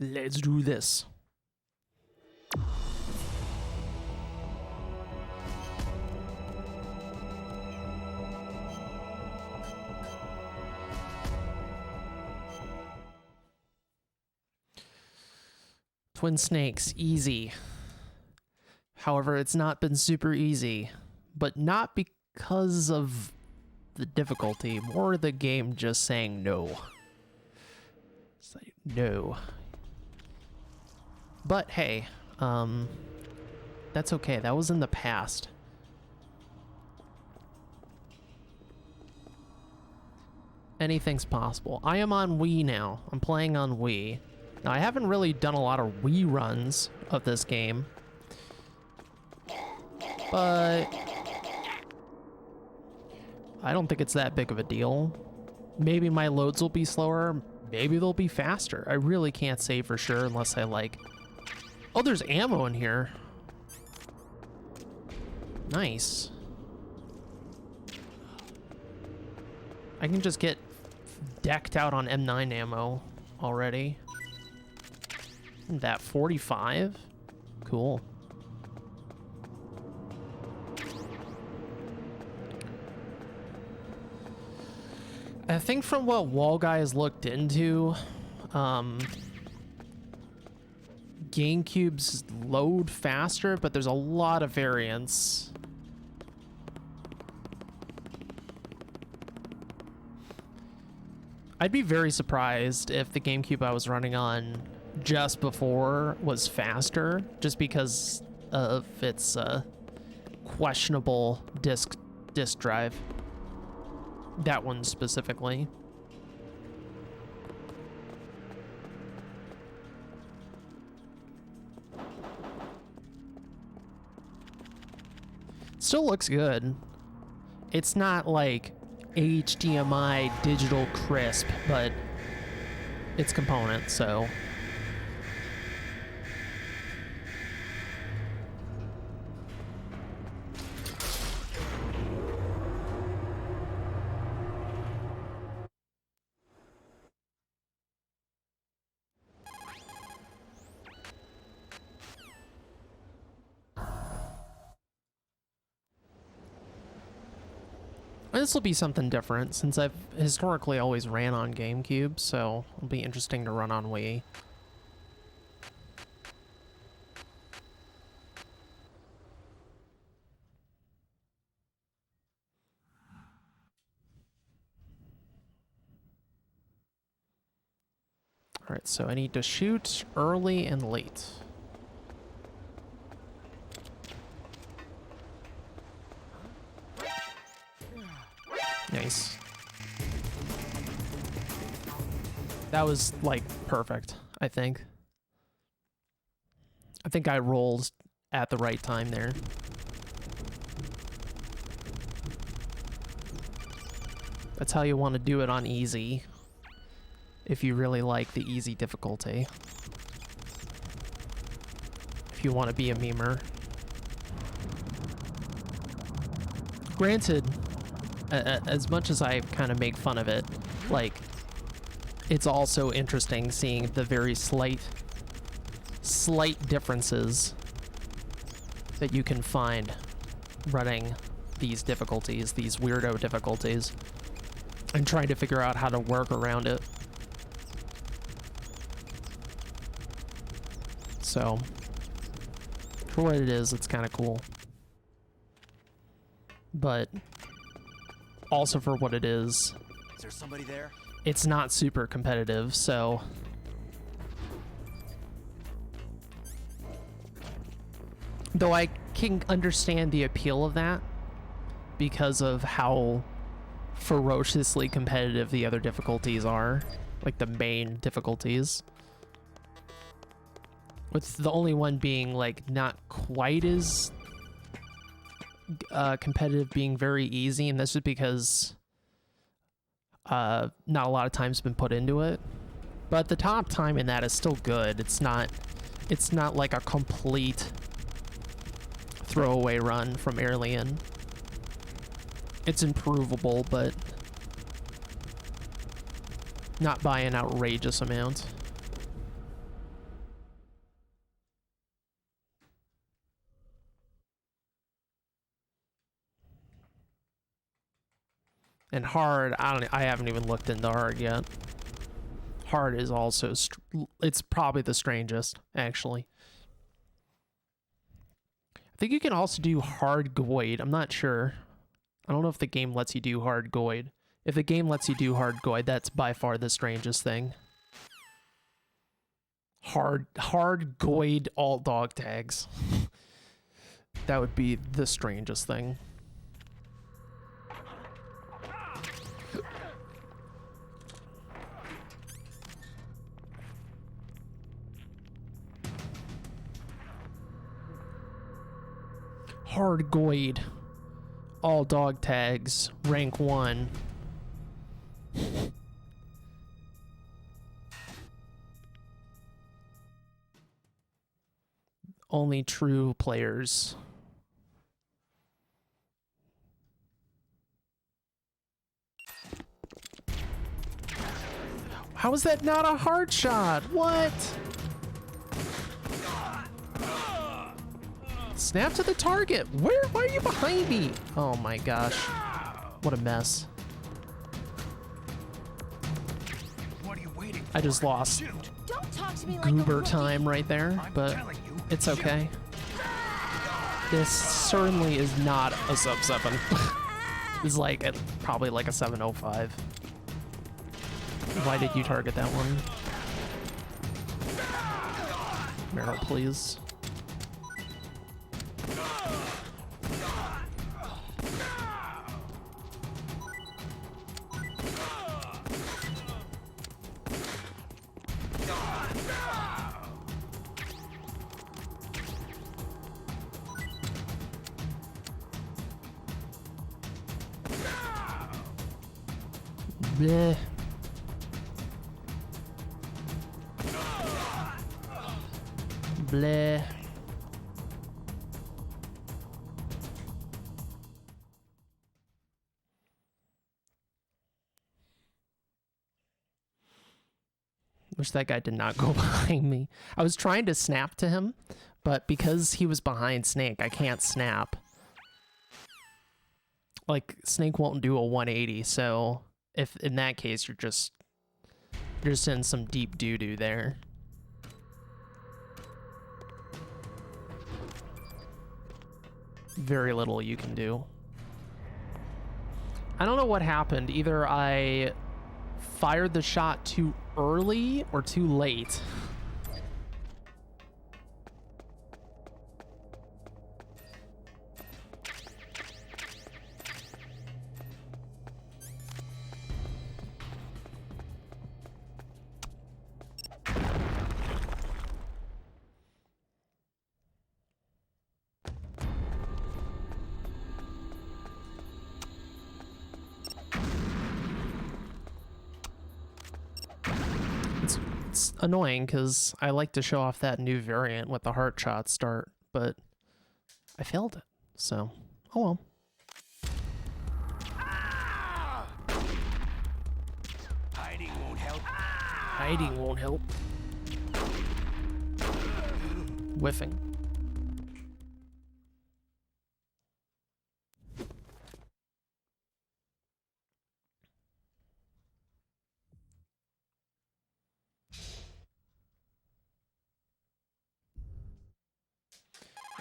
Let's do this. Twin Snakes, easy. However, it's not been super easy, but not because of the difficulty, more the game just saying no. Say no. But hey, that's okay. That was in the past. Anything's possible. I am on Wii now. I'm playing on Wii. Now, I haven't really done a lot of Wii runs of this game, but I don't think it's that big of a deal. Maybe my loads will be slower. Maybe they'll be faster. I really can't say for sure unless I like... Oh, there's ammo in here. Nice. I can just get decked out on M9 ammo already. That 45? Cool. I think from what Wall Guys looked into, GameCube's load faster, but there's a lot of variance. I'd be very surprised if the GameCube I was running on just before was faster, just because of its questionable disk drive. That one specifically. Still looks good. It's not like HDMI digital crisp, but it's components, so. This will be something different, since I've historically always ran on GameCube, so it'll be interesting to run on Wii. Alright, so I need to shoot early and late. Nice. That was, like, perfect, I think. I think I rolled at the right time there. That's how you want to do it on easy, if you really like the easy difficulty. If you want to be a memer. Granted, as much as I kind of make fun of it, like, it's also interesting seeing the very slight differences that you can find running these difficulties, these weirdo difficulties, and trying to figure out how to work around it. So, for what it is, it's kind of cool. But also for what it is there somebody there? It's not super competitive, so though I can understand the appeal of that because of how ferociously competitive the other difficulties are, like the main difficulties, with the only one being like not quite as competitive, being very easy, and that's just because not a lot of time's been put into it. But the top time in that is still good. It's not like a complete throwaway run from Alien. It's improvable, but not by an outrageous amount. And hard, I haven't even looked into hard yet. Hard is also, it's probably the strangest, actually. I think you can also do hard Goid. I'm not sure. I don't know if the game lets you do hard Goid. If the game lets you do hard Goid, that's by far the strangest thing. Hard Goid alt dog tags. That would be the strangest thing. Hard Goid. All dog tags. Rank 1. Only true players. How is that not a hard shot? What? Snap to the target. Why are you behind me? Oh my gosh. What a mess. What are you waiting for? I just lost Don't talk to me like goober time right there, but it's okay. This certainly is not a sub 7. This is like probably like a 705. Why did you target that one? Meryl, please. Bleh. Bleh. Wish that guy did not go behind me. I was trying to snap to him, but because he was behind Snake, I can't snap. Like, Snake won't do a 180, so if in that case you're just in some deep doo-doo there. Very little you can do. I don't know what happened. Either I fired the shot too early or too late. It's annoying because I like to show off that new variant with the heart shot start, but I failed it, so oh well. Hiding won't help. Hiding won't help. Whiffing.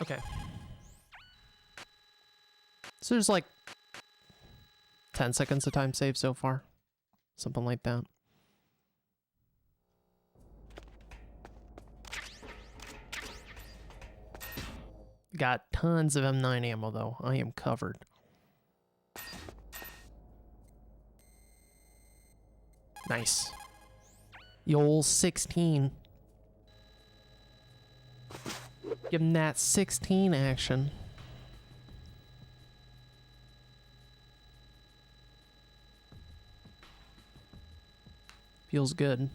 Okay. So there's like 10 seconds of time saved so far. Something like that. Got tons of M9 ammo though. I am covered. Nice. The old 16. Give him that 16 action. Feels good.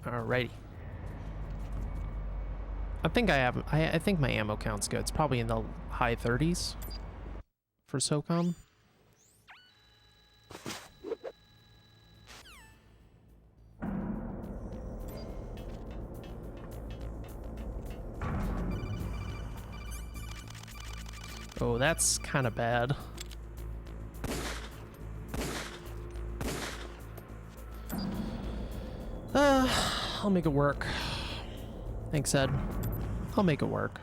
Alrighty. I think my ammo count's good. It's probably in the high 30s for SOCOM. Oh, that's kind of bad. I'll make it work. Thanks, Ed. I'll make it work.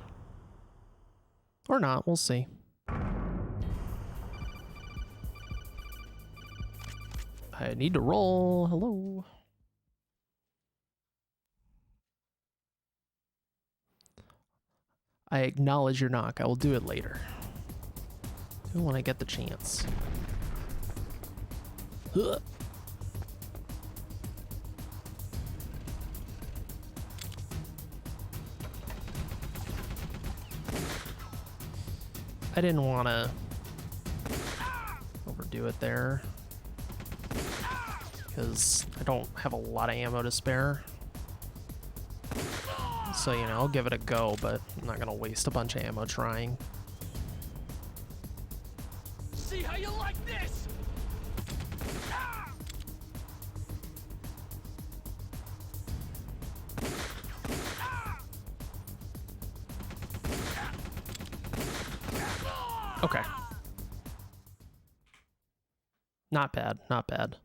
Or not, we'll see. I need to roll. Hello. I acknowledge your knock. I will do it later. When I get the chance. Ugh. I didn't want to overdo it there because I don't have a lot of ammo to spare. So, you know, I'll give it a go, but I'm not going to waste a bunch of ammo trying. See how you like this? Okay. Not bad, not bad.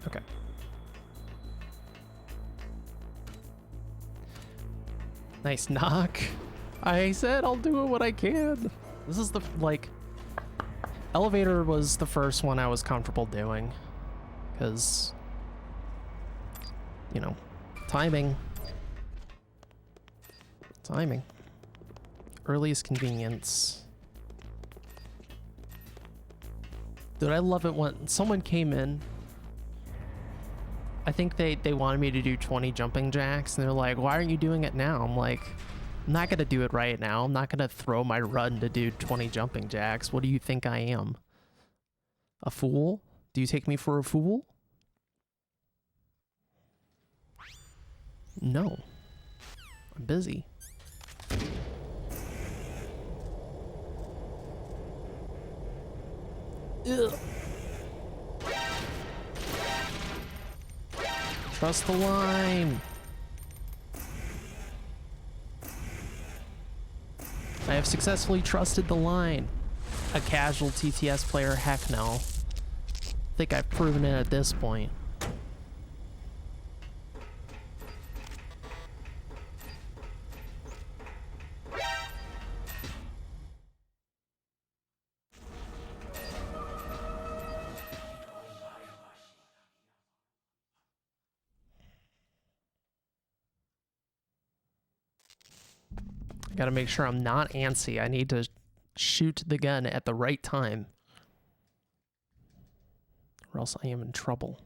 Okay. Nice knock. I said I'll do it when I can. This is the, like, elevator was the first one I was comfortable doing. Because, you know, timing. Timing. Earliest convenience. Dude, I love it when someone came in. I think they wanted me to do 20 jumping jacks, and they're like, why aren't you doing it now? I'm like, I'm not going to do it right now. I'm not going to throw my run to do 20 jumping jacks. What do you think I am? A fool? Do you take me for a fool? No. I'm busy. Ugh. Trust the line. I have successfully trusted the line. A casual TTS player? Heck no. I think I've proven it at this point. I gotta make sure I'm not antsy. I need to shoot the gun at the right time, or else I am in trouble.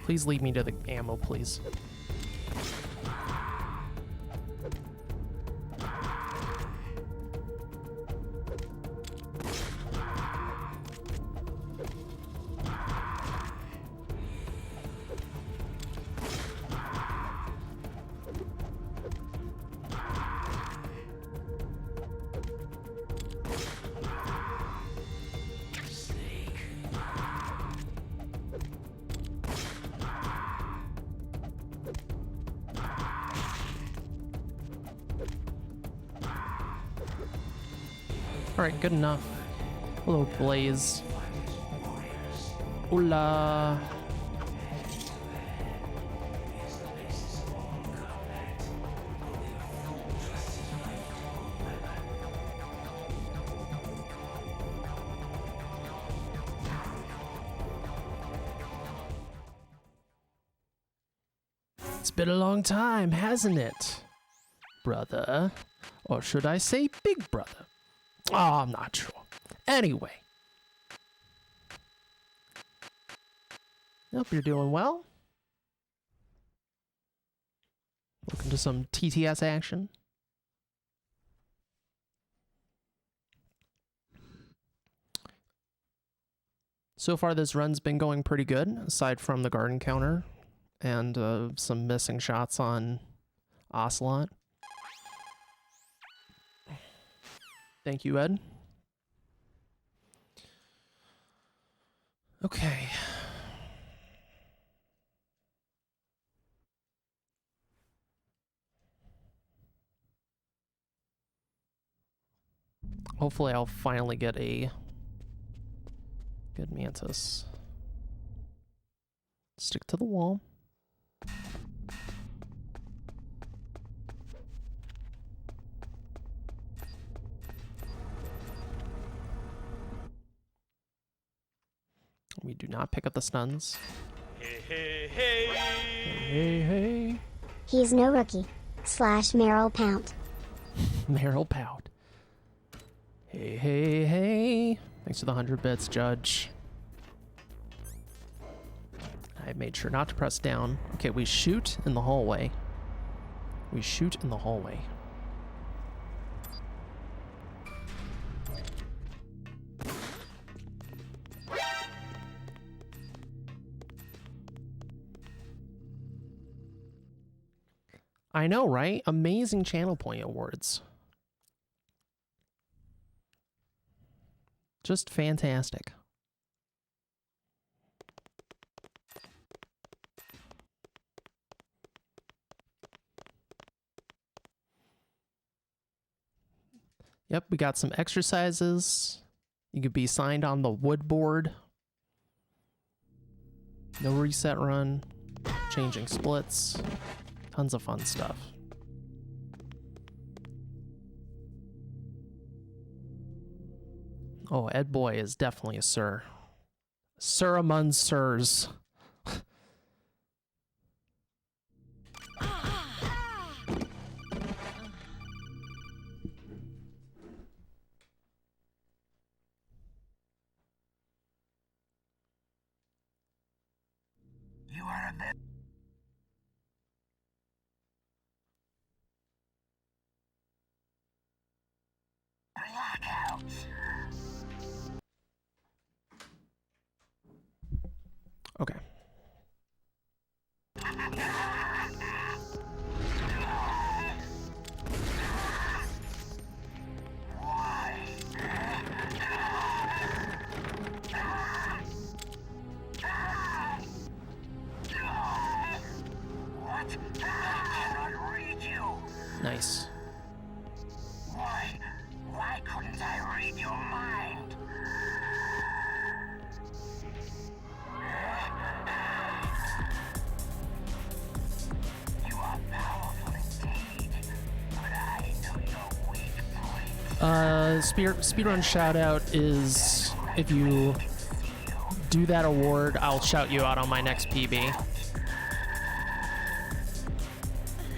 Please lead me to the ammo, please. Alright, good enough. Hello, Blaze. Hola. It's been a long time, hasn't it, brother? Or should I say big brother? Oh, I'm not sure. Anyway. Hope you're doing well. Looking to some TTS action. So far, this run's been going pretty good, aside from the garden counter and some missing shots on Ocelot. Thank you, Ed. Okay. Hopefully I'll finally get a good mantis. Stick to the wall. We do not pick up the stuns. Hey, hey, hey! Hey, hey. He's no rookie. Slash Meryl Pound. Meryl Pout. Hey, hey, hey. Thanks for the 100 bits, Judge. I made sure not to press down. Okay, we shoot in the hallway. We shoot in the hallway. I know, right? Amazing channel point awards. Just fantastic. Yep, we got some exercises. You could be signed on the wood board. No reset run. Changing splits. Tons of fun stuff. Oh, Ed Boy is definitely a sir. Sir among sirs. You are a bit. Blackout. Okay. What? I cannot read you. Nice. Why couldn't I read your mind? You are powerful indeed, but I know your weak point. Speedrun shout out is if you do that award, I'll shout you out on my next PB.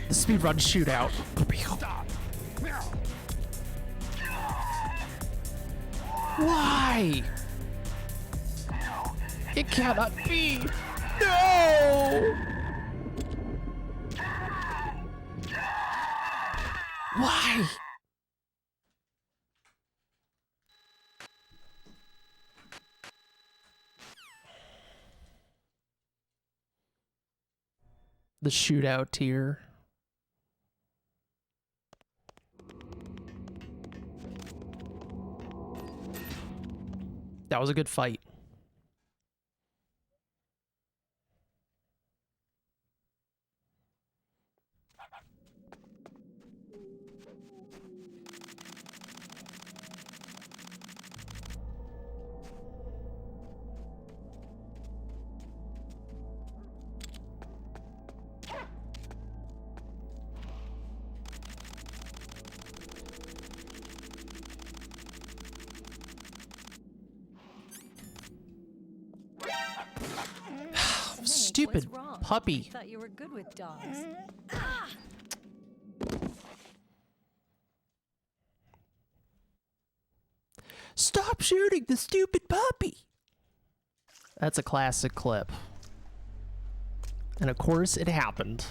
The speedrun shootout. Why? It cannot be. No! Why? The shootout tier. That was a good fight. Stupid puppy. I thought you were good with dogs. Stop shooting the stupid puppy. That's a classic clip. And of course it happened.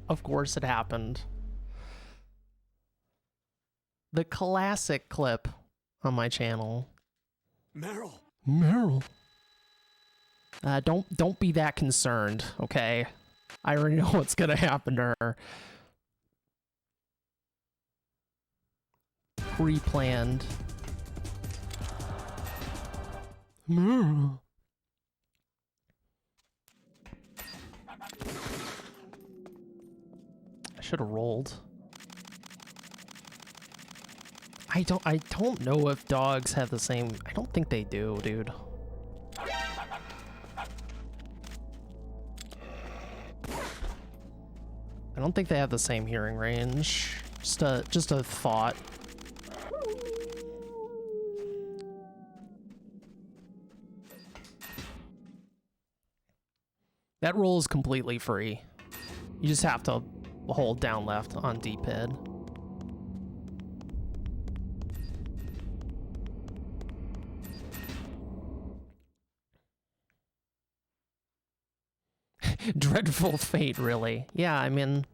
Of course it happened. The classic clip on my channel. Meryl. Don't be that concerned, okay? I already know what's gonna happen to her. Pre-planned. Meryl. I should have rolled. I don't know if dogs have the same. I don't think they do, dude. I don't think they have the same hearing range. Just a thought. That roll is completely free. You just have to hold down left on D-pad. Dreadful fate, really. Yeah, I mean,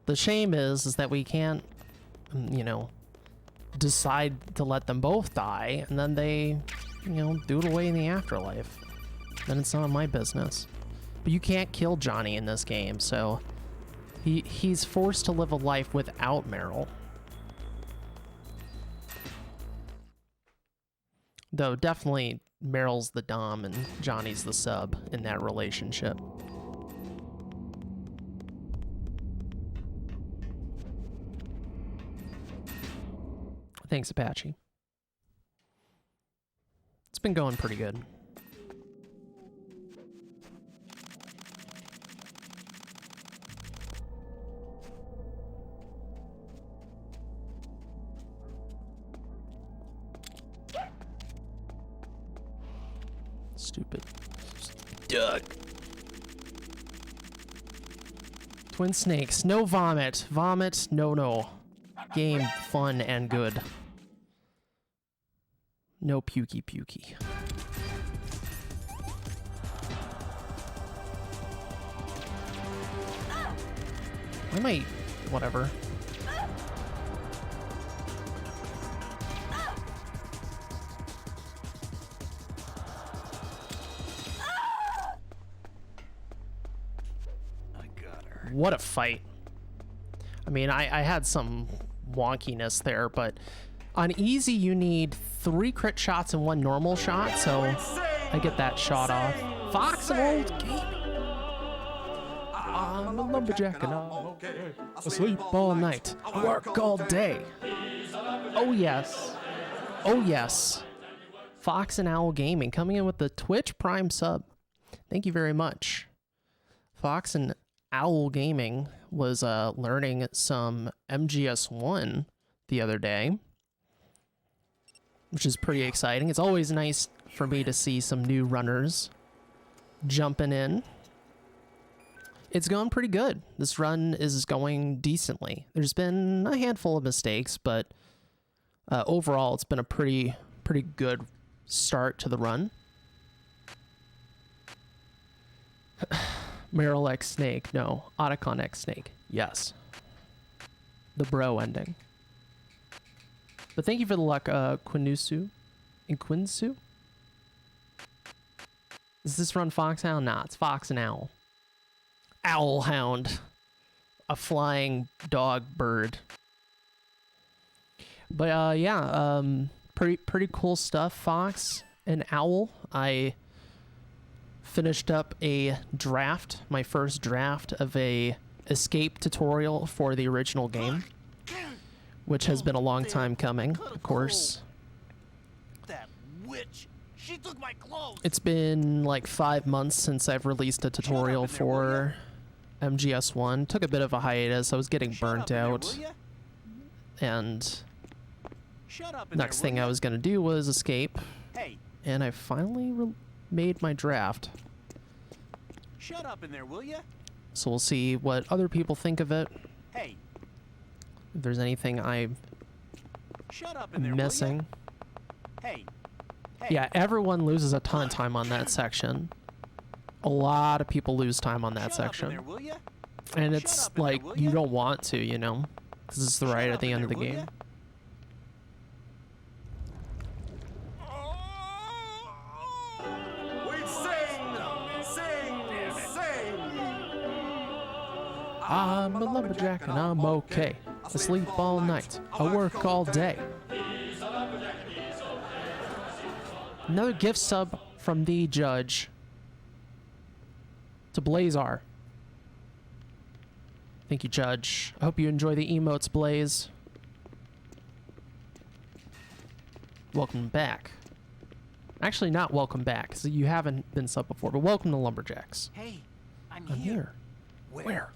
the shame is that we can't, you know, decide to let them both die, and then they, you know, do it away in the afterlife. Then it's not my business. But you can't kill Johnny in this game, so he's forced to live a life without Meryl. Though definitely Meryl's the dom and Johnny's the sub in that relationship. Thanks, Apache. It's been going pretty good. Stupid. Duck. Twin snakes. No vomit. Vomit. No. Game fun and good. No pukey. I might. Whatever. What a fight. I mean, I had some wonkiness there, but on easy you need 3 crit shots and 1 normal shot, so I get that shot off. Fox and old game. I'm a lumberjack and I'm asleep all night. Work all day. Oh yes. Oh yes. Fox and Owl Gaming coming in with the Twitch Prime sub. Thank you very much. Fox and Owl Gaming was learning some MGS1 the other day, which is pretty exciting. It's always nice for me to see some new runners jumping in. It's going pretty good. This run is going decently. There's been a handful of mistakes, but overall it's been a pretty good start to the run. Meryl X Snake. No. Otacon X Snake. Yes. The bro ending. But thank you for the luck, Quinusu. Inquinsu? Is this run Foxhound? Nah, it's Fox and Owl. Owlhound. A flying dog bird. But yeah, pretty cool stuff, Fox and Owl. I finished up a draft, my first draft of a escape tutorial for the original game, which has been a long time coming, of course. That witch, she took my clothes. It's been like 5 months since I've released a tutorial for MGS1. Took a bit of a hiatus. I was getting burnt out. And next thing I was going to do was escape. And I finally made my draft. Shut up in there, will ya? So we'll see what other people think of it. Hey. If there's anything I'm missing. Hey. Yeah, everyone loses a ton of time on that section. A lot of people lose time on that section. There, will ya? And it's up in there, like, will you ya? don't want to, you know? Because it's the Shut right up at the in end of the there, will game. ya? We sing. I'm a lumberjack and I'm okay. I sleep all night. I work all day. Another gift sub from the judge to Blazar. Thank you, Judge. I hope you enjoy the emotes, Blaze. Welcome back. Actually, not welcome back, because you haven't been sub before, but welcome to Lumberjacks. Hey, I'm I'm here. Where?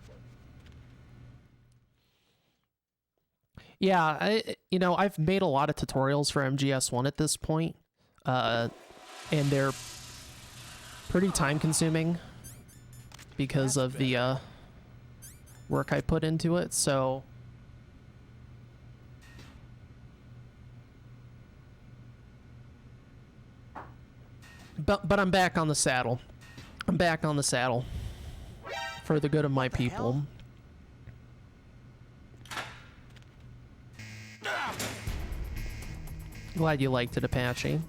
Yeah, I've made a lot of tutorials for MGS1 at this point, and they're pretty time-consuming because of the work I put into it, so... But I'm back on the saddle. I'm back on the saddle for the good of my people. Glad you liked it, Apache.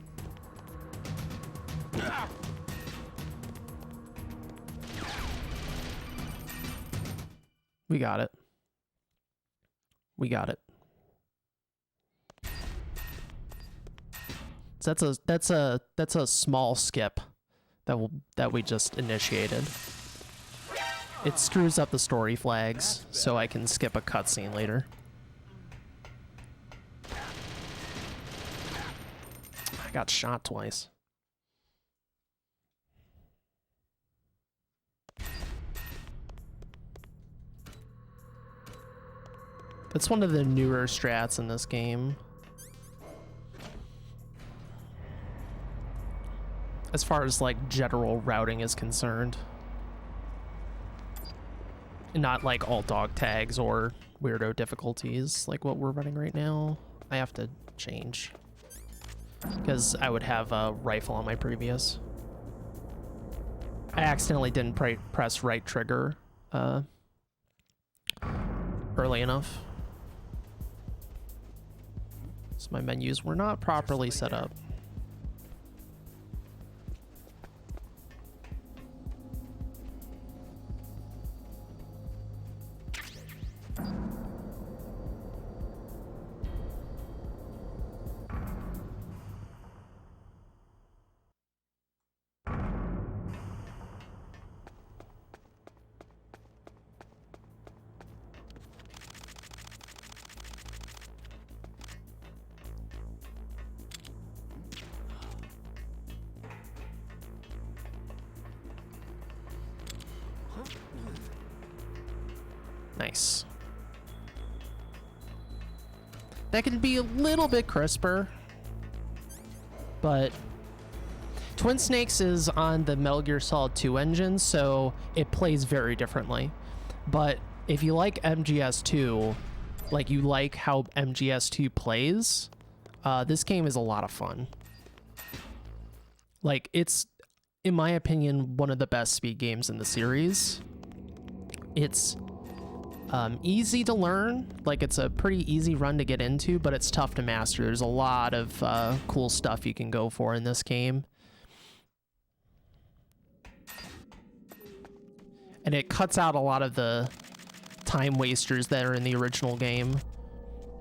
We got it. We got it. So that's a small skip that we just initiated. It screws up the story flags, so I can skip a cutscene later. I got shot twice. That's one of the newer strats in this game. As far as like general routing is concerned. Not like all dog tags or weirdo difficulties like what we're running right now. I have to change. Because I would have a rifle on my previous. I accidentally didn't press right trigger early enough. So my menus were not properly set up. Nice. That could be a little bit crisper, but Twin Snakes is on the Metal Gear Solid 2 engine, so it plays very differently. But if you like MGS2, like you like how MGS2 plays, this game is a lot of fun. Like, it's, in my opinion, one of the best speed games in the series. It's easy to learn, like it's a pretty easy run to get into, but it's tough to master. There's a lot of cool stuff you can go for in this game. And it cuts out a lot of the time wasters that are in the original game,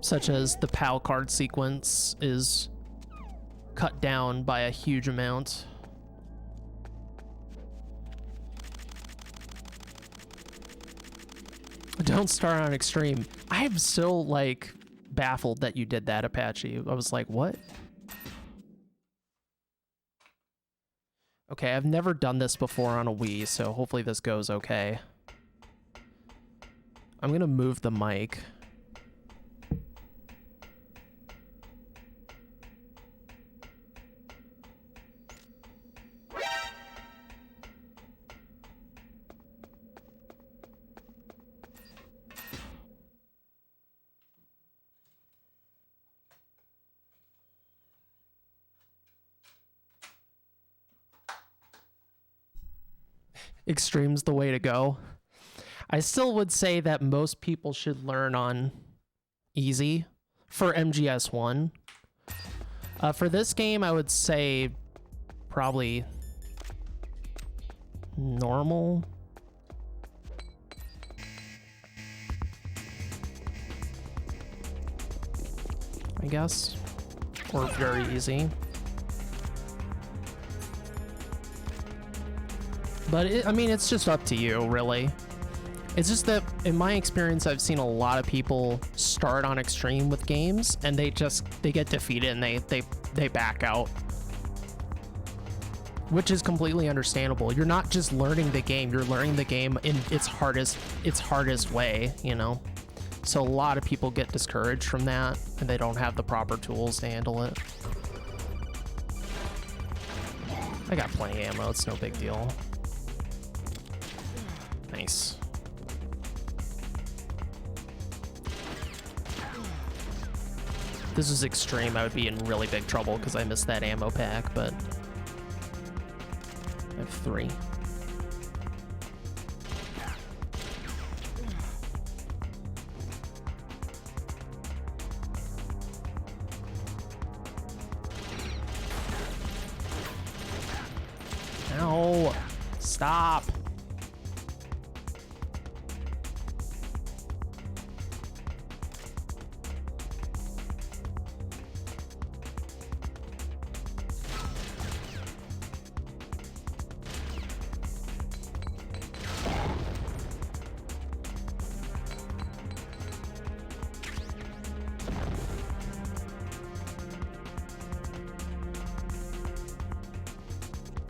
such as the PAL card sequence is cut down by a huge amount. Don't start on extreme. I am so, like, baffled that you did that, Apache. I was like, what? Okay, I've never done this before on a Wii, so hopefully this goes okay. I'm gonna move the mic. Extreme's the way to go. I still would say that most people should learn on easy for MGS 1. For this game, I would say probably normal. I guess. Or very easy. But I mean, it's just up to you, really. It's just that, in my experience, I've seen a lot of people start on extreme with games, and they get defeated and they back out. Which is completely understandable. You're not just learning the game, you're learning the game in its hardest way, you know? So a lot of people get discouraged from that, and they don't have the proper tools to handle it. I got plenty of ammo, it's no big deal. Nice. If this was extreme, I would be in really big trouble because I missed that ammo pack, but I have 3. Ow! Stop!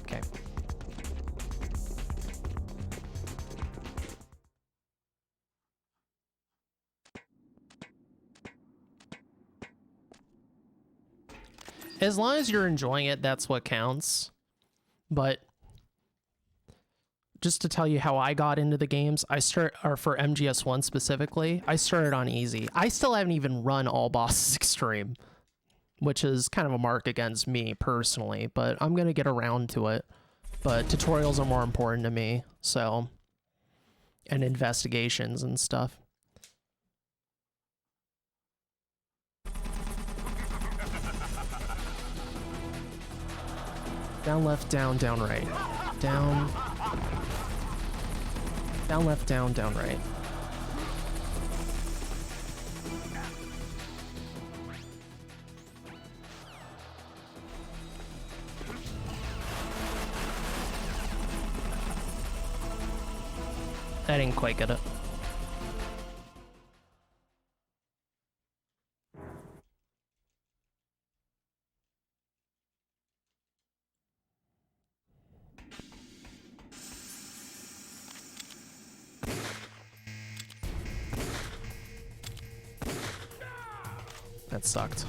Okay. As long as you're enjoying it, that's what counts. But just to tell you how I got into the games, or for MGS 1 specifically, I started on easy. I still haven't even run all bosses extreme, which is kind of a mark against me personally, but I'm gonna get around to it. But tutorials are more important to me, so, and investigations and stuff. Down, left, down, down, right. Down. Down, left, down, down, right. I didn't quite get it. That sucked.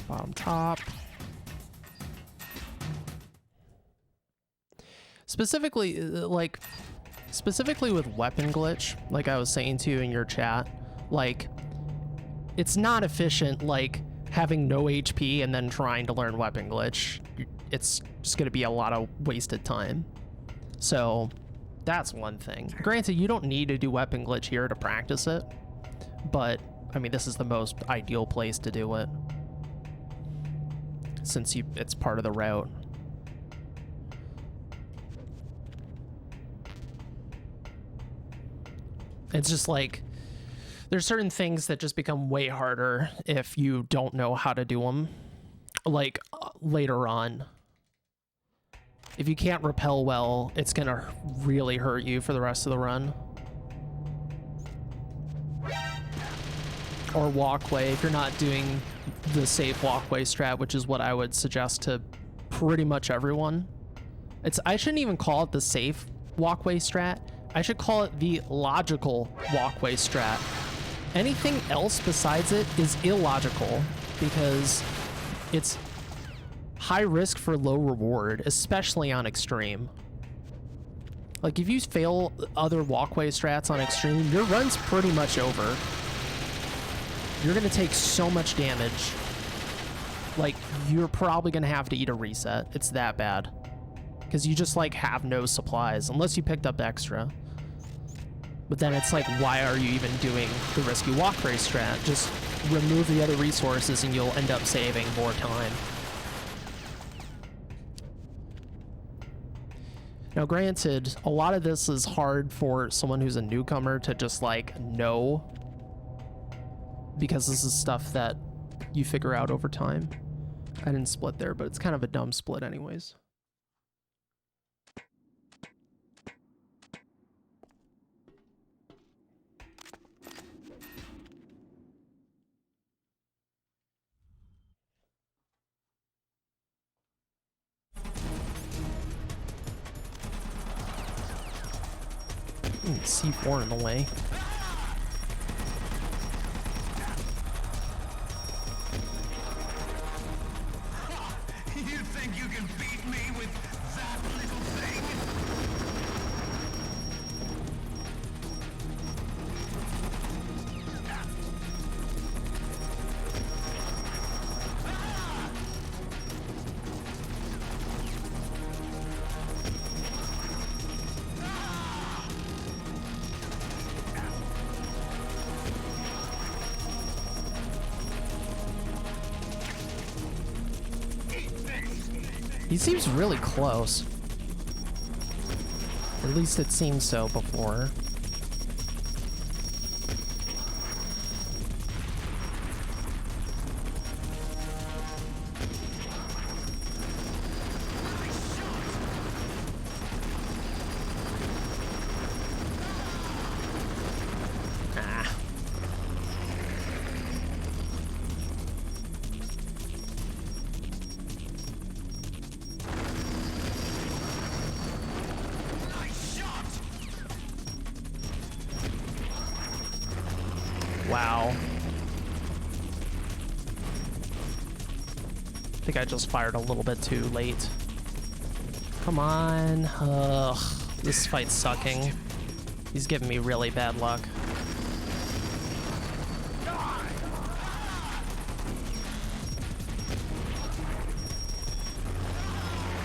Bottom top. Specifically with weapon glitch, like I was saying to you in your chat, like, it's not efficient, like, having no HP and then trying to learn weapon glitch. It's just going to be a lot of wasted time. So that's one thing. Granted, you don't need to do weapon glitch here to practice it, but I mean, this is the most ideal place to do it since it's part of the route. It's just like, there's certain things that just become way harder if you don't know how to do them, like later on. If you can't rappel well, it's gonna really hurt you for the rest of the run. Or walkway, if you're not doing the safe walkway strat, which is what I would suggest to pretty much everyone. I shouldn't even call it the safe walkway strat. I should call it the logical walkway strat. Anything else besides it is illogical because it's high risk for low reward, especially on extreme. Like, if you fail other walkway strats on extreme, your run's pretty much over. You're gonna take so much damage. like, you're probably gonna have to eat a reset. It's that bad. Because you just, like, have no supplies, unless you picked up extra. But then it's like, why are you even doing the risky walkway strat? Just remove the other resources and you'll end up saving more time. Now, granted, a lot of this is hard for someone who's a newcomer to just, like, know. Because this is stuff that you figure out over time. I didn't split there, but it's kind of a dumb split anyways. C4 in the way. You think you can beat me with that little thing? He seems really close. At least it seemed so before. Wow. I think I just fired a little bit too late. Come on. Ugh. This fight's sucking. He's giving me really bad luck.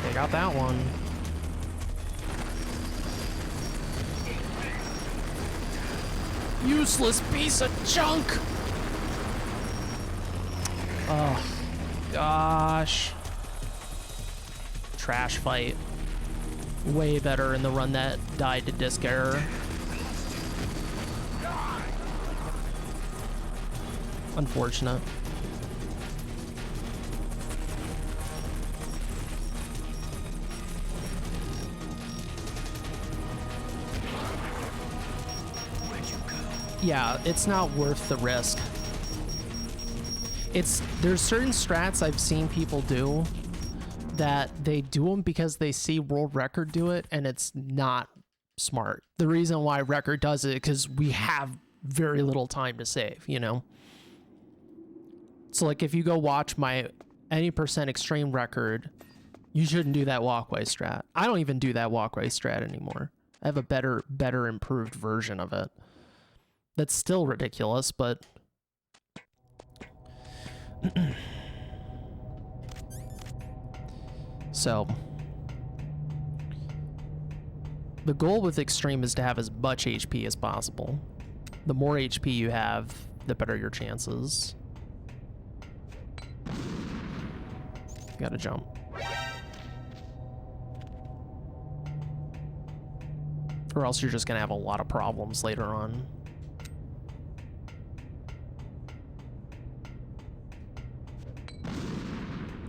They got that one. Useless piece of junk! Oh, gosh. Trash fight. Way better in the run that died to disc error. Unfortunate. Yeah, it's not worth the risk. There's certain strats I've seen people do that they do them because they see world record do it, and it's not smart. The reason why record does it because we have very little time to save, you know? So like if you go watch my any percent extreme record, you shouldn't do that walkway strat. I don't even do that walkway strat anymore. I have a better improved version of it. That's still ridiculous, but so the goal with extreme is to have as much HP as possible. The more HP you have, the better your chances. Gotta jump. Or else you're just gonna have a lot of problems later on.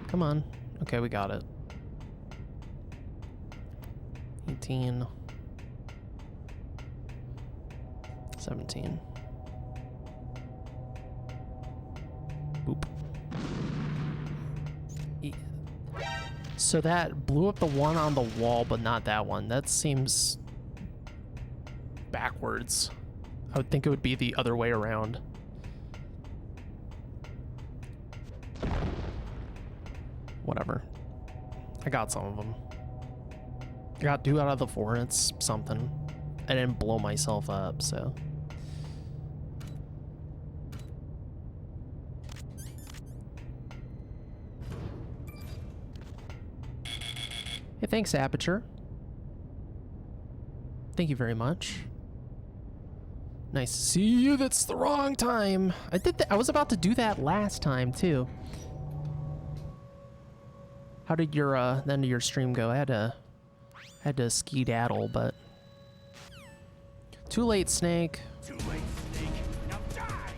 Come on. Okay, we got it. 18. 17. Boop. So that blew up the one on the wall, but not that one. That seems backwards. I would think it would be the other way around. Whatever. I got some of them. I got 2 out of the 4. It's something. I didn't blow myself up, so. Hey, thanks, Aperture. Thank you very much. Nice to see you. That's the wrong time. I did that. I was about to do that last time too. How did your the end of your stream go? I had to skedaddle, but too late, Snake. Too late, Snake. Now die!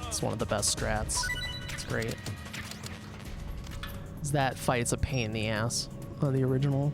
It's one of the best strats. It's great. That fight's a pain in the ass on the original.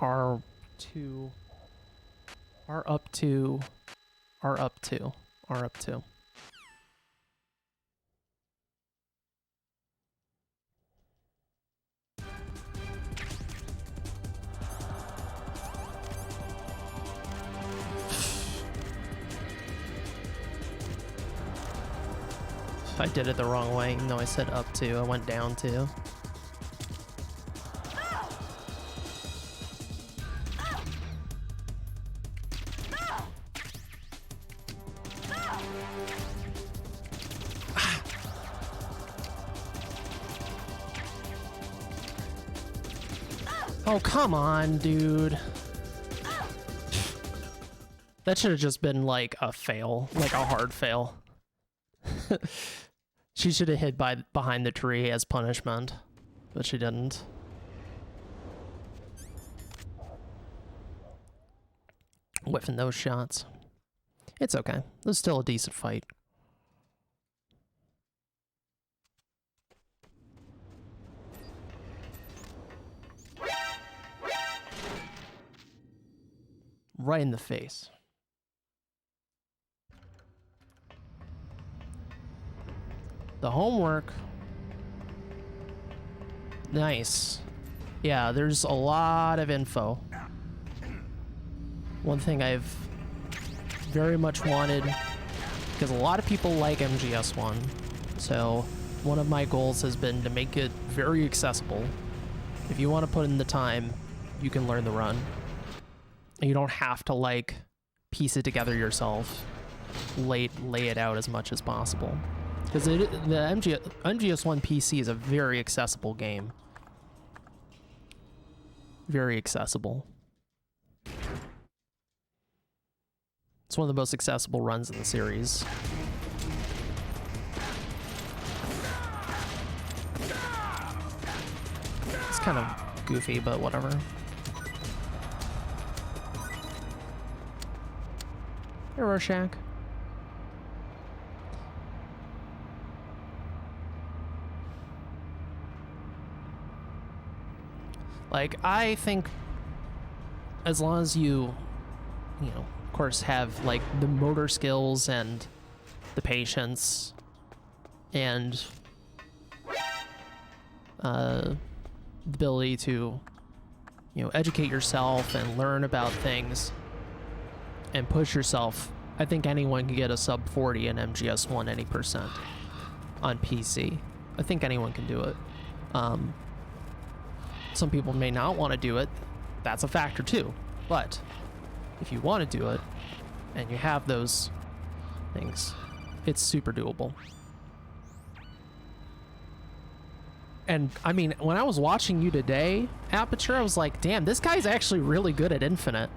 R2, R up to, R up to, R up to. I did it the wrong way, even though I said up to, I went down to. Oh, come on, dude. That should have just been like a fail, like a hard fail. She should have hid behind the tree as punishment, but she didn't. Whiffing those shots. It's okay. It was still a decent fight. Right in the face. The homework. Nice. Yeah, there's a lot of info. One thing I've very much wanted, because a lot of people like MGS1, so one of my goals has been to make it very accessible. If you want to put in the time, you can learn the run. And you don't have to like piece it together yourself. Lay it out as much as possible. Because the MGS1 PC is a very accessible game. Very accessible. It's one of the most accessible runs in the series. It's kind of goofy, but whatever. Hey, Rorschach. Like, I think as long as you know, of course, have like the motor skills and the patience and the ability to, you know, educate yourself and learn about things and push yourself, I think anyone can get a sub 40 in MGS1 any percent on PC. I think anyone can do it. Some people may not want to do it. That's a factor too. But if you want to do it and you have those things, it's super doable. And I mean, when I was watching you today, Aperture, I was like, damn, this guy's actually really good at Infinite.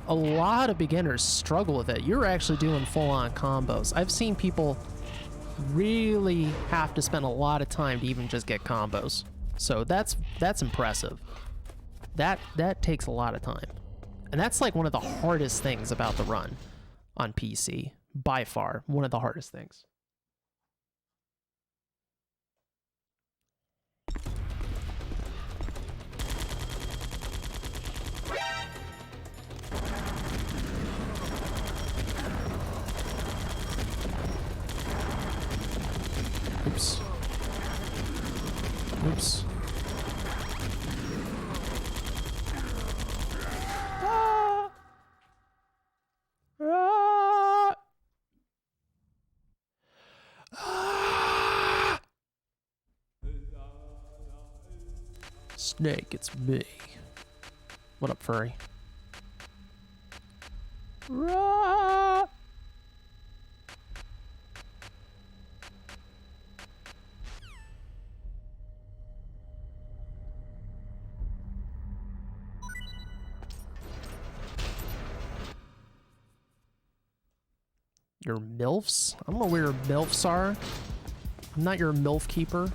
A lot of beginners struggle with it. You're actually doing full-on combos. I've seen people really have to spend a lot of time to even just get combos. So that's impressive. That takes a lot of time. And that's like one of the hardest things about the run on PC. By far, one of the hardest things. Oops. Ah! Ah! Ah! Snake, it's me. What up, furry? Ah! Your MILFs? I don't know where your MILFs are. I'm not your MILF keeper.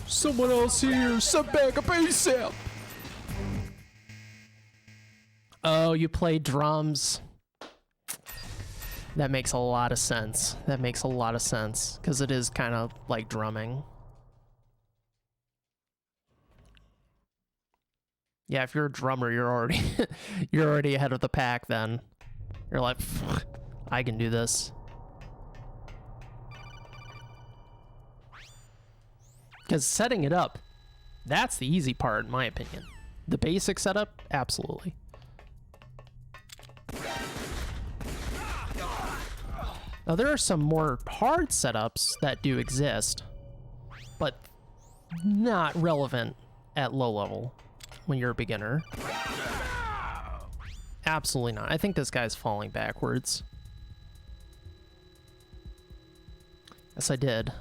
Someone else here, sub back up ASAP. Oh, you play drums. That makes a lot of sense. That makes a lot of sense, because it is kind of like drumming. Yeah, if you're a drummer, you're already you're already ahead of the pack then. You're like, I can do this. Because setting it up, that's the easy part in my opinion. The basic setup, absolutely. Now there are some more hard setups that do exist, but not relevant at low level when you're a beginner. Absolutely not. I think this guy's falling backwards. Yes, I did.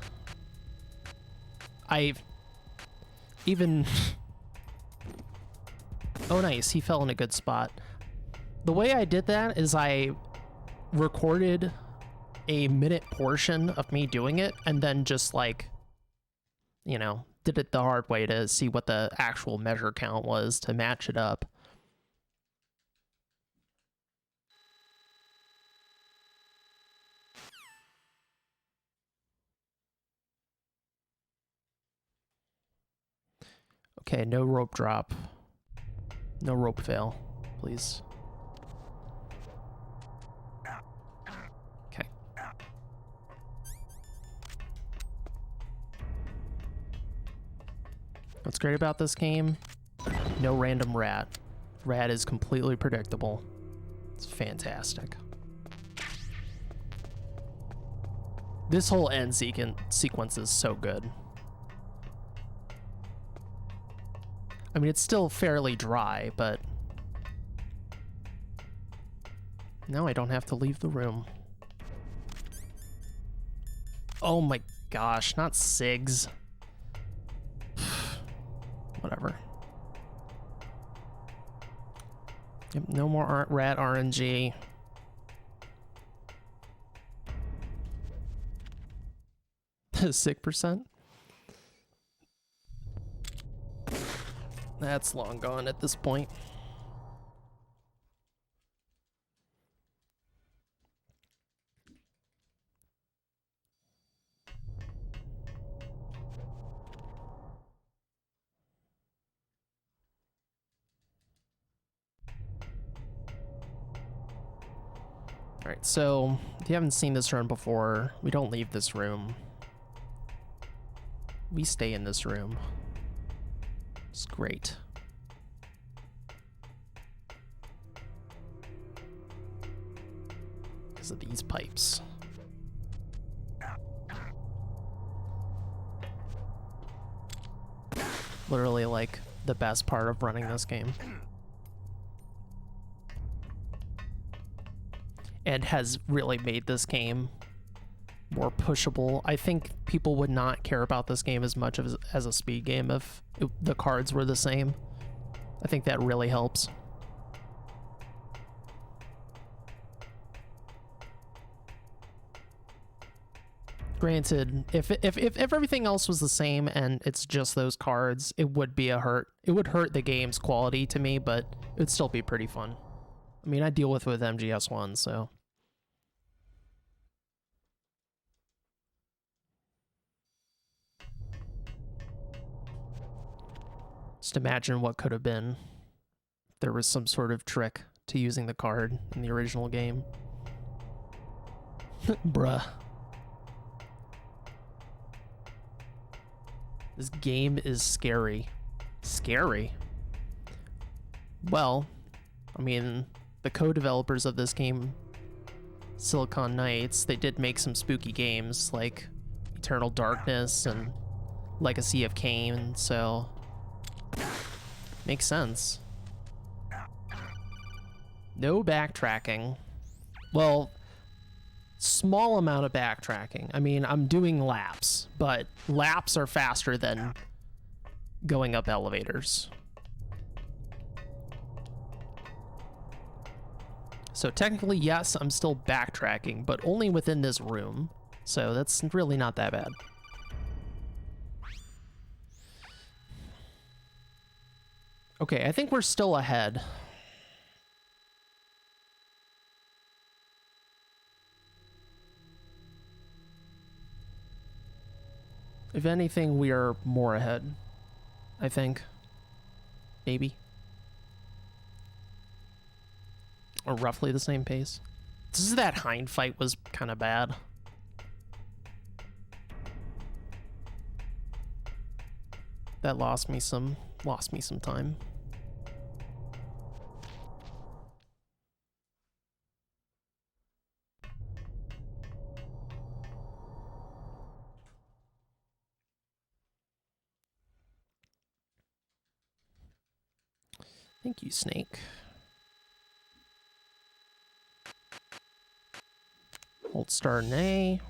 I've even... Oh, nice. He fell in a good spot. The way I did that is I recorded a minute portion of me doing it and then just like, you know, did it the hard way to see what the actual measure count was to match it up. Okay, no rope drop. No rope fail, please. Okay. What's great about this game? No random rat. Rat is completely predictable. It's fantastic. This whole end sequence is so good. I mean, it's still fairly dry, but... Now I don't have to leave the room. Oh my gosh, not SIGs. Whatever. Yep, no more rat RNG. Sick percent? That's long gone at this point. Alright, so if you haven't seen this run before, we don't leave this room. We stay in this room. It's great. Because of these pipes. Literally like the best part of running this game. And has really made this game more pushable. I think people would not care about this game as much as a speed game if the cards were the same. I think that really helps. Granted, if everything else was the same and it's just those cards, it would be a hurt. It would hurt the game's quality to me, but it would still be pretty fun. I mean, I deal with MGS 1, so... Just imagine what could have been if there was some sort of trick to using the card in the original game. Bruh. This game is scary. Scary? Well, I mean, the co-developers of this game, Silicon Knights, they did make some spooky games like Eternal Darkness and Legacy of Kain, so makes sense. No backtracking. Well, small amount of backtracking. I mean, I'm doing laps, but laps are faster than going up elevators. So technically, yes, I'm still backtracking, but only within this room. So that's really not that bad. Okay, I think we're still ahead. If anything, we are more ahead, I think. Maybe. Or roughly the same pace. This is that hind fight was kind of bad. That lost me some time. Thank you, Snake. Hold start and A.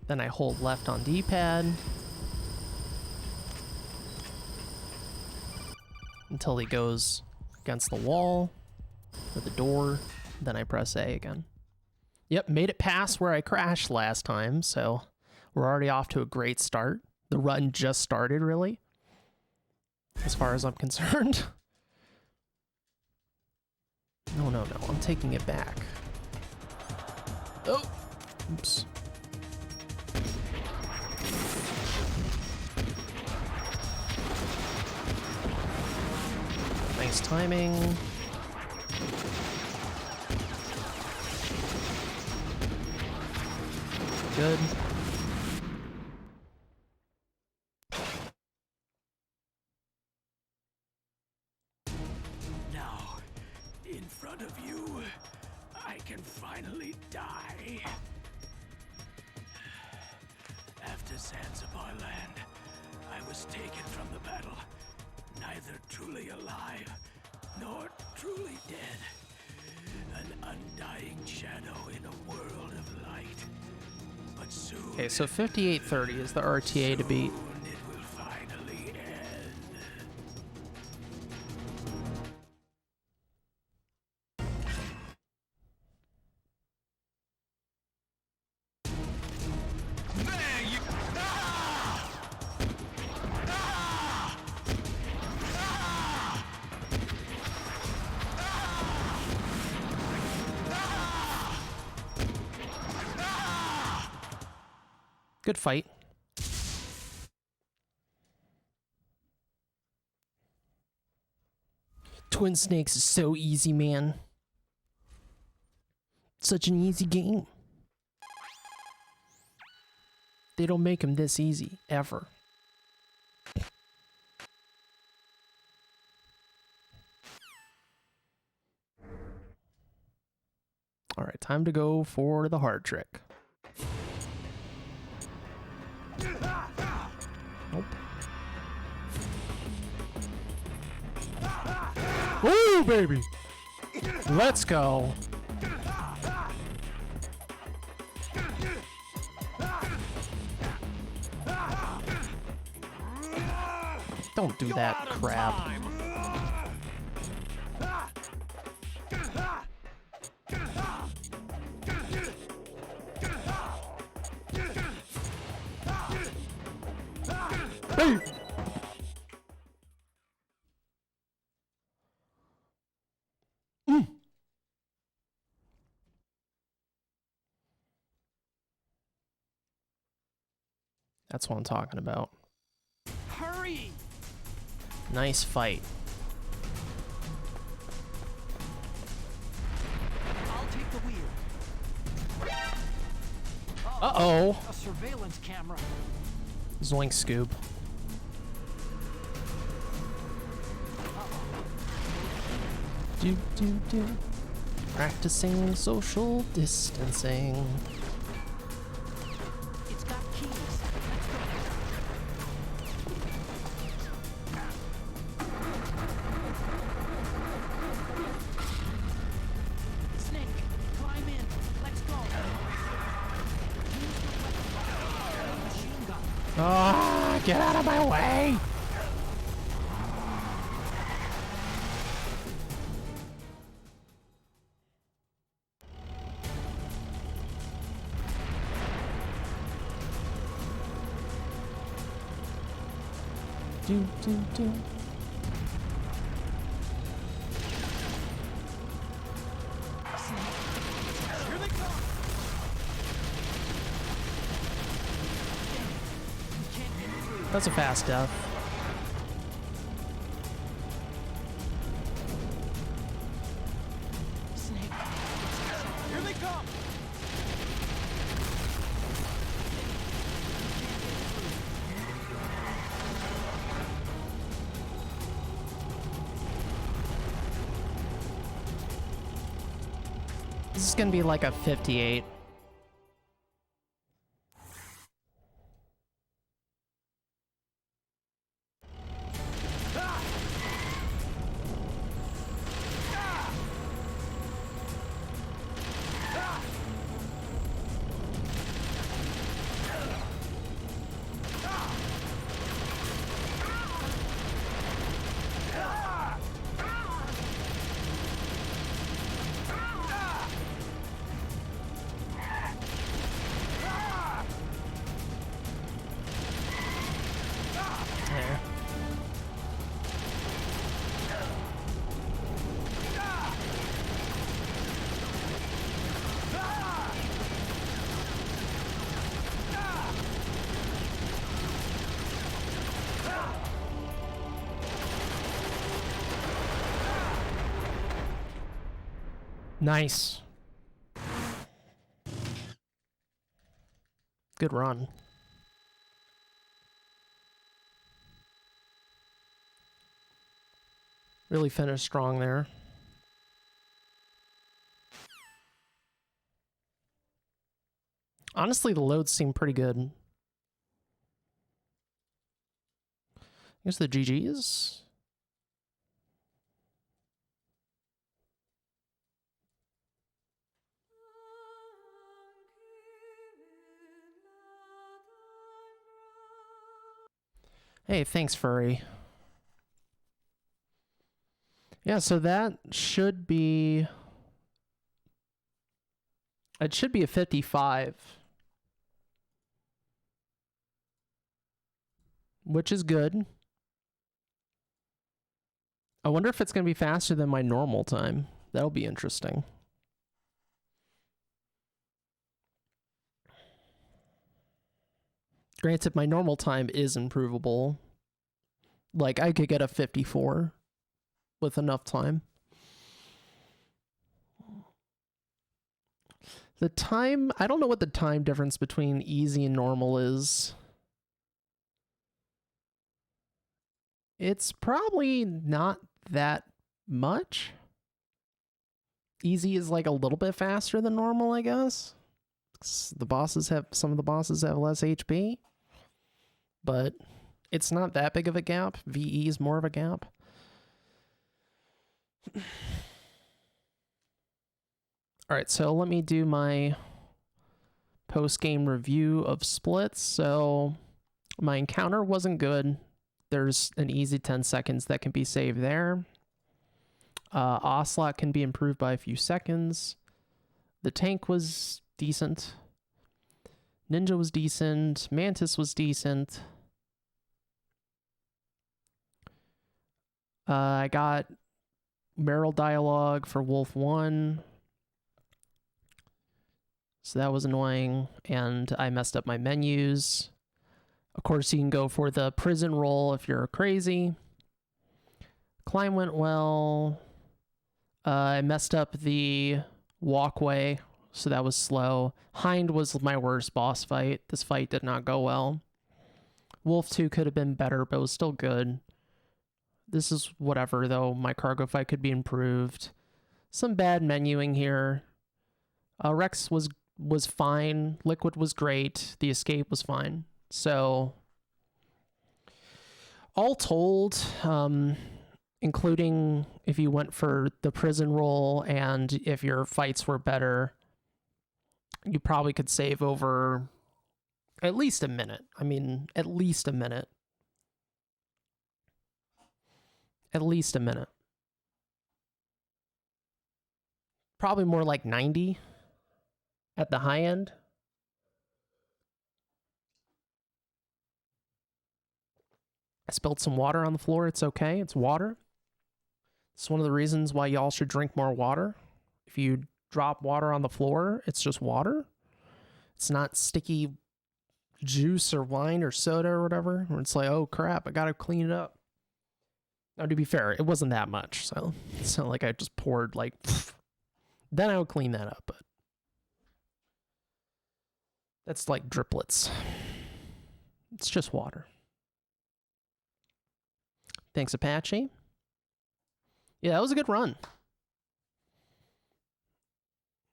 Then I hold left on D-pad until he goes against the wall or the door. Then I press A again. Yep, made it past where I crashed last time, so we're already off to a great start. The run just started, really, as far as I'm concerned. No, I'm taking it back. Oh, oops. Nice timing. Good. Now, in front of you, I can finally die. After Zanzibar land, I was taken from the battle, neither truly alive nor truly dead. An undying shadow in a world of light. But soon, Okay, so 5830 is the RTA to beat. soon it will finally end. There you... Ah! Ah! Ah! Good fight. Twin Snakes is so easy, man. Such an easy game. They don't make them this easy, ever. All right, time to go for the hard trick. Nope. Woo, baby! Let's go. Don't do that crap. Hey! That's what I'm talking about. Hurry! Nice fight. Uh-oh. A surveillance camera. Zoink scoop. Do, do, do. Practicing social distancing. It's got keys. Let's go. Snake, climb in. Let's go. Use the weapon. Machine gun. Ah, get out of my way! Do, do, do. Here they come. You can't get through. That's a fast death. Snake. Here they come. This is gonna be like a 58. There. Nice. Good run. Really finished strong there. Honestly, the loads seem pretty good. Here's the GGs. Hey, thanks, Furry. Yeah, so that should be... It should be a 55. Which is good. I wonder if it's going to be faster than my normal time. That'll be interesting. Granted, my normal time is improvable. Like, I could get a 54 with enough time. The time, I don't know what the time difference between easy and normal is. It's probably not that much. Easy is like a little bit faster than normal, I guess. The bosses have, some of the bosses have less HP. But it's not that big of a gap. VE is more of a gap. Alright, so let me do my post-game review of splits. So my encounter wasn't good. There's an easy 10 seconds that can be saved there. Ocelot can be improved by a few seconds. The tank was decent. Ninja was decent. Mantis was decent. I got Meryl dialogue for Wolf 1. So that was annoying. And I messed up my menus. Of course, you can go for the prison roll if you're crazy. Climb went well. I messed up the walkway. so that was slow. Hind was my worst boss fight. This fight did not go well. Wolf 2 could have been better, but it was still good. This is whatever, though. My cargo fight could be improved. Some bad menuing here. Rex was fine. Liquid was great. The escape was fine. So, all told, including if you went for the prison role and if your fights were better, you probably could save over at least a minute. I mean, at least a minute. At least a minute. Probably more like 90 at the high end. I spilled some water on the floor. It's okay. It's water. It's one of the reasons why y'all should drink more water. If you drop water on the floor, it's just water. It's not sticky juice or wine or soda or whatever, where it's like, oh crap, I gotta clean it up. Now, to be fair, it wasn't that much, so it's not like I just poured like, then I would clean that up, but that's like driplets. It's just water. Thanks, Apache. Yeah, that was a good run.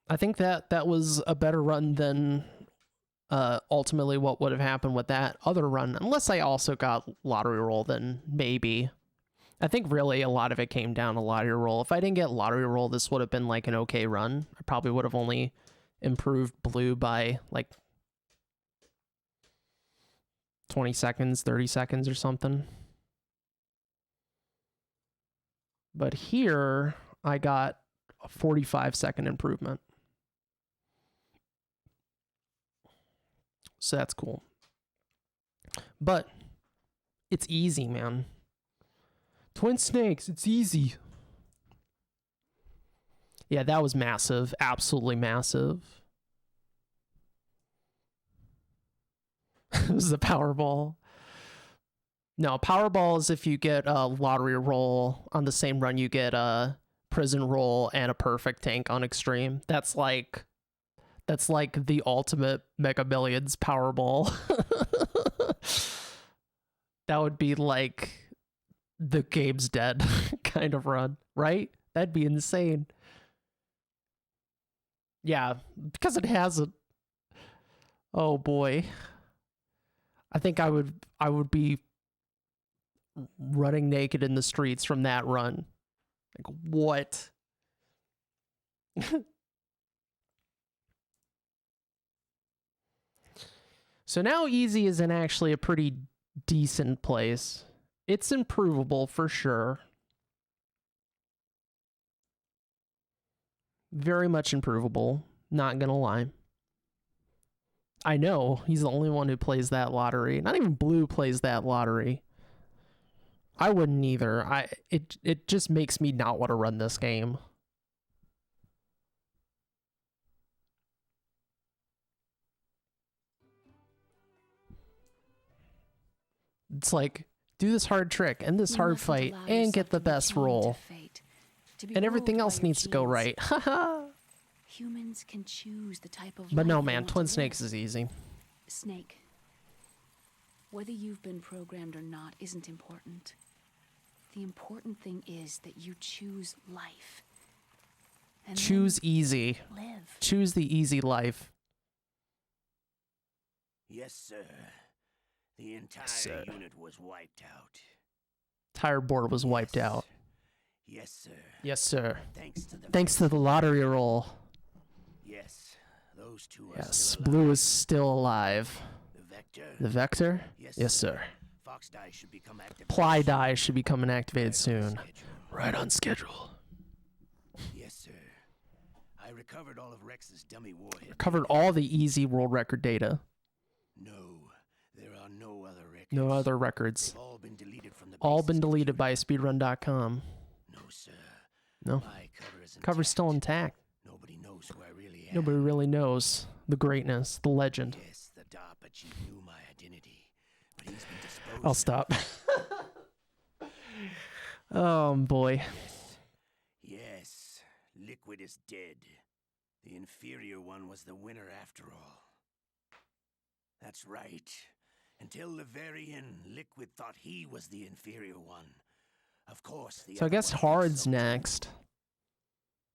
I think that was a better run than ultimately what would have happened with that other run. Unless I also got lottery roll, then maybe. I think really a lot of it came down to lottery roll. If I didn't get lottery roll, this would have been like an okay run. I probably would have only improved blue by like 20 seconds, 30 seconds or something. But here, I got a 45-second improvement. So that's cool. But it's easy, man. Twin snakes, it's easy. Yeah, that was massive. Absolutely massive. This is a Powerball. No, Powerball is if you get a lottery roll on the same run you get a prison roll and a perfect tank on extreme. That's like the ultimate Mega Millions Powerball. That would be like the game's dead kind of run, right? That'd be insane. Yeah, because it hasn't. Oh boy. I think I would be running naked in the streets from that run. Like, what? So now easy is in actually a pretty decent place. It's improvable for sure. Very much improvable. Not gonna lie. I know, he's the only one who plays that lottery. Not even Blue plays that lottery. I wouldn't either. It just makes me not want to run this game. It's like, do this hard trick and this hard fight and get the best roll. And everything else needs to go right. Haha. Humans can choose the type of But no, life they man, want to Twin live. Snakes is easy. Snake. Whether you've been programmed or not isn't important. The important thing is that you choose life. And Choose easy. then live. Choose the easy life. Yes, sir. The entire sir. unit was wiped out. Tire board was wiped Yes. out. Yes, sir. Yes, sir. Thanks to the lottery roll. Yes, those two are Yes, still Blue alive. is still alive. The Vector. The Vector? Yes, Yes, sir. Fox die should become active. Ply die should be coming activated Right on soon. schedule. Right on schedule. Yes, sir. I recovered all of Rex's dummy warhead. Covered all the easy world record data. No, there are no other records. No other records. They've all been deleted from the All base's been deleted computer. by speedrun.com. No, sir. No. My cover is Cover's still intact. intact. Nobody knows who I really am. Nobody really knows the greatness, the legend. Yes, the DARPA chief knew my identity, but he's been disposed I'll of. stop. Oh boy. Yes, Liquid is dead. The inferior one was the winner after all. That's right. Until the very end, Liquid thought he was the inferior one. Of course, the So I other guess one thinks hard's so too. next.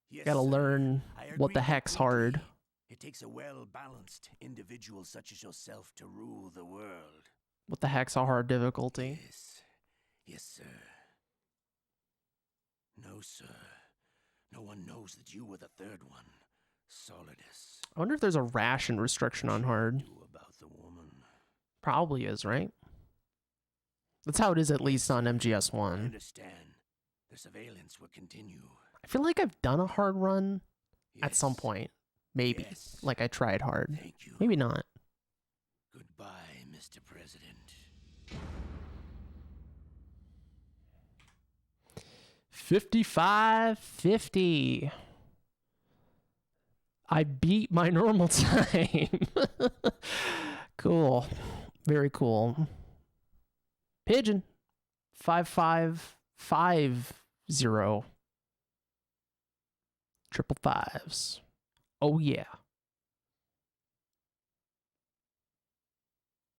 Yes, Gotta sir. learn I what the agree heck's completely. hard. It takes a well-balanced individual such as yourself to rule the world. What the heck's a hard difficulty? Yes. Yes, sir. No, sir. No one knows that you were the third one. Solidus. I wonder if there's a ration restriction on hard. Do about the woman. Probably is, right? That's how it is at least on I MGS1. understand. The surveillance will continue. I feel like I've done a hard run at some Yes. point. Maybe. Yes. Like I tried hard. Thank you. Maybe not. Goodbye, Mr. President. 55-50. I beat my normal time. Cool. Very cool. Pigeon. 5550. Triple fives. Oh yeah.